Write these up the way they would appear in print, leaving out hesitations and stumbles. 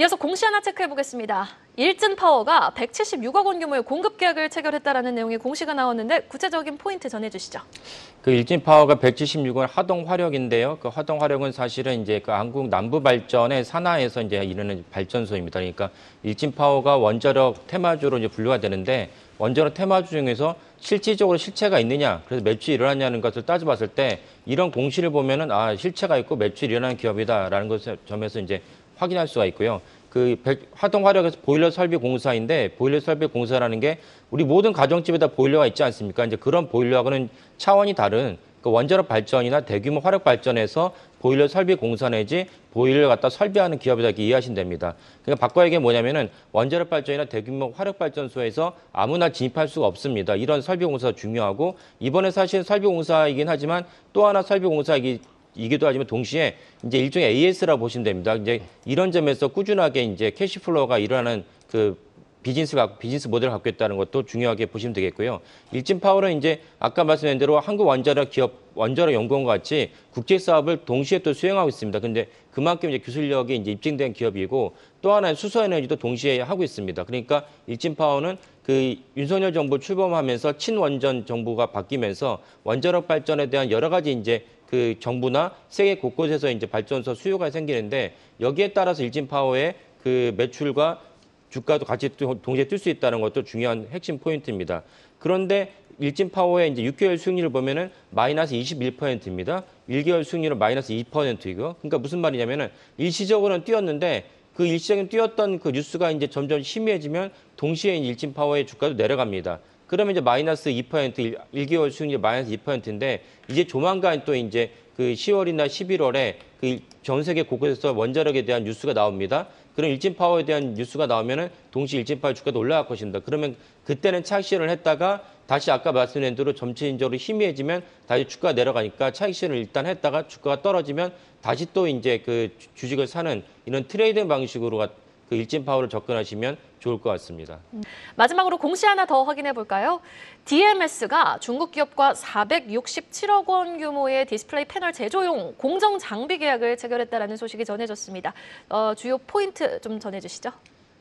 이어서 공시 하나 체크해 보겠습니다. 일진파워가 176억 원 규모의 공급 계약을 체결했다라는 내용의 공시가 나왔는데 구체적인 포인트 전해주시죠. 그 일진파워가 176원 하동 화력인데요. 그 하동 화력은 사실은 이제 그 한국 남부 발전의 산하에서 이제 이르는 발전소입니다. 그러니까 일진파워가 원자력 테마주로 이제 분류가 되는데 원자력 테마주 중에서 실질적으로 실체가 있느냐, 그래서 매출이 일어났냐는 것을 따져봤을 때 이런 공시를 보면은 실체가 있고 매출이 일어나는 기업이다라는 것을 점에서 이제 확인할 수가 있고요. 하동 화력에서 보일러 설비 공사인데 보일러 설비 공사라는 게 우리 모든 가정집에다 보일러가 있지 않습니까? 이제 그런 보일러하고는 차원이 다른 그 원자력 발전이나 대규모 화력 발전에서 보일러 설비 공사 내지 보일러를 갖다 설비하는 기업이다 이렇게 이해하시면 됩니다. 그러니까 바꿔 얘기하면 뭐냐면은 원자력 발전이나 대규모 화력 발전소에서 아무나 진입할 수가 없습니다. 이런 설비 공사가 중요하고 이번에 사실 설비 공사이긴 하지만 또 하나 설비 공사이기도 하지만 동시에 이제 일종의 AS라 보시면 됩니다. 이제 이런 점에서 꾸준하게 이제 캐시플로우가 일어나는 비즈니스 모델을 갖고 있다는 것도 중요하게 보시면 되겠고요. 일진파워는 이제 아까 말씀드린 대로 한국 원자력 기업, 원자력 연구원과 같이 국제 사업을 동시에 또 수행하고 있습니다. 근데 그만큼 이제 기술력이 이제 입증된 기업이고 또 하나는 수소에너지도 동시에 하고 있습니다. 그러니까 일진파워는 그 윤석열 정부 출범하면서 친원전 정부가 바뀌면서 원자력 발전에 대한 여러 가지 이제 그 정부나 세계 곳곳에서 이제 발전소 수요가 생기는데 여기에 따라서 일진파워의 그 매출과 주가도 같이 동시에 뛸 수 있다는 것도 중요한 핵심 포인트입니다. 그런데 일진파워의 이제 6개월 수익률을 보면은 마이너스 21%입니다. 1개월 수익률은 마이너스 2%이고, 그러니까 무슨 말이냐면은 일시적으로는 뛰었는데 그 일시적인 뛰었던 그 뉴스가 이제 점점 희미해지면 동시에 일진파워의 주가도 내려갑니다. 그러면 이제 마이너스 2%, 1개월 수익률 마이너스 2%인데 이제 조만간 또 이제 그 10월이나 11월에 그 전 세계 곳곳에서 원자력에 대한 뉴스가 나옵니다. 그럼 일진파워에 대한 뉴스가 나오면은 동시에 일진파워 주가도 올라갈 것입니다. 그러면 그때는 차익 실현을 했다가 다시 아까 말씀드린 대로 점진적으로 희미해지면 다시 주가가 내려가니까 차익 실현을 일단 했다가 주가가 떨어지면 다시 또 이제 그 주식을 사는 이런 트레이딩 방식으로 그 일진파워를 접근하시면 좋을 것 같습니다. 마지막으로 공시 하나 더 확인해 볼까요? DMS가 중국 기업과 467억 원 규모의 디스플레이 패널 제조용 공정 장비 계약을 체결했다라는 소식이 전해졌습니다. 주요 포인트 좀 전해주시죠.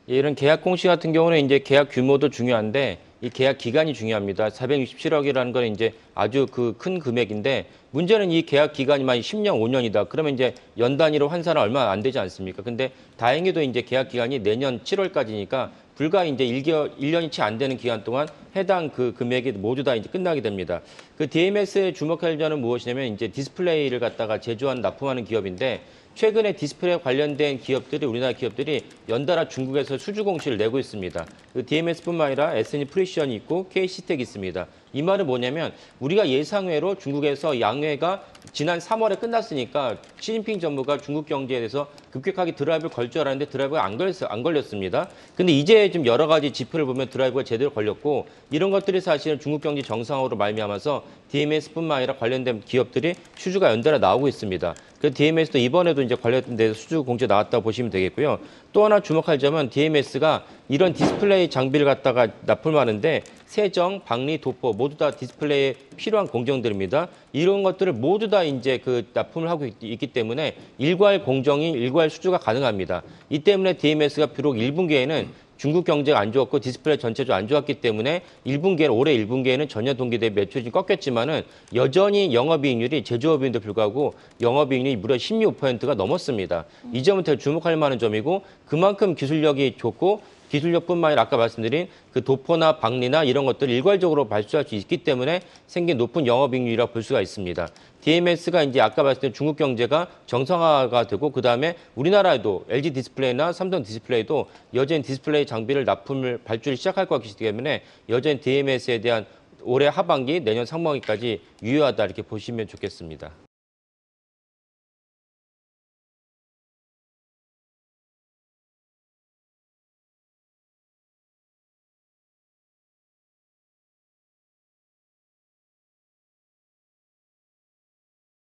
이런 계약 공시 같은 경우는 이제 계약 규모도 중요한데 이 계약 기간이 중요합니다. 467억이라는 건 이제 아주 그 큰 금액인데 문제는 이 계약 기간이 만 10년, 5년이다. 그러면 이제 연 단위로 환산은 얼마 안 되지 않습니까? 근데 다행히도 이제 계약 기간이 내년 7월까지니까 불과 이제 1년이 채 안 되는 기간 동안 해당 그 금액이 모두 다 이제 끝나게 됩니다. 그 DMS에 주목할 점은 무엇이냐면 이제 디스플레이를 갖다가 제조하는 납품하는 기업인데 최근에 디스플레이 관련된 기업들이 우리나라 기업들이 연달아 중국에서 수주 공시를 내고 있습니다. 그 DMS뿐만 아니라 SNE 프리션이 있고 KC텍이 있습니다. 이 말은 뭐냐면 우리가 예상외로 중국에서 양회가 지난 3월에 끝났으니까 시진핑 정부가 중국 경제에 대해서 급격하게 드라이브를 걸 줄 알았는데 드라이브가 안 걸렸습니다. 근데 이제 좀 여러 가지 지표를 보면 드라이브가 제대로 걸렸고 이런 것들이 사실은 중국 경제 정상화로 말미암아서 DMS뿐만 아니라 관련된 기업들이 수주가 연달아 나오고 있습니다. 그 DMS도 이번에도 이제 관련된 데서 수주 공제 나왔다고 보시면 되겠고요. 또 하나 주목할 점은 DMS가 이런 디스플레이 장비를 갖다가 납품하는데 세정, 박리, 도포 모두 다 디스플레이에 필요한 공정들입니다. 이런 것들을 모두 다 이제 그 납품을 하고 있기 때문에 일괄 공정이 일괄 수주가 가능합니다. 이 때문에 DMS가 비록 1분기에는 중국 경제가 안 좋았고 디스플레이 전체적으로 안 좋았기 때문에 올해 1분기에는 전년 동기 대비 매출이 좀 꺾였지만은 여전히 영업이익률이 제조업인도 불구하고 영업이익률이 무려 16%가 넘었습니다. 이 점은 되게 주목할 만한 점이고 그만큼 기술력이 좋고 기술력뿐만 아니라 아까 말씀드린 그 도포나 박리나 이런 것들을 일괄적으로 발수할 수 있기 때문에 생긴 높은 영업이익률이라고 볼 수가 있습니다. DMS가 이제 아까 말씀드린 중국 경제가 정상화가 되고 그다음에 우리나라에도 LG 디스플레이나 삼성 디스플레이도 여전히 디스플레이 장비를 발주를 시작할 것이기 때문에 여전히 DMS에 대한 올해 하반기 내년 상반기까지 유효하다 이렇게 보시면 좋겠습니다.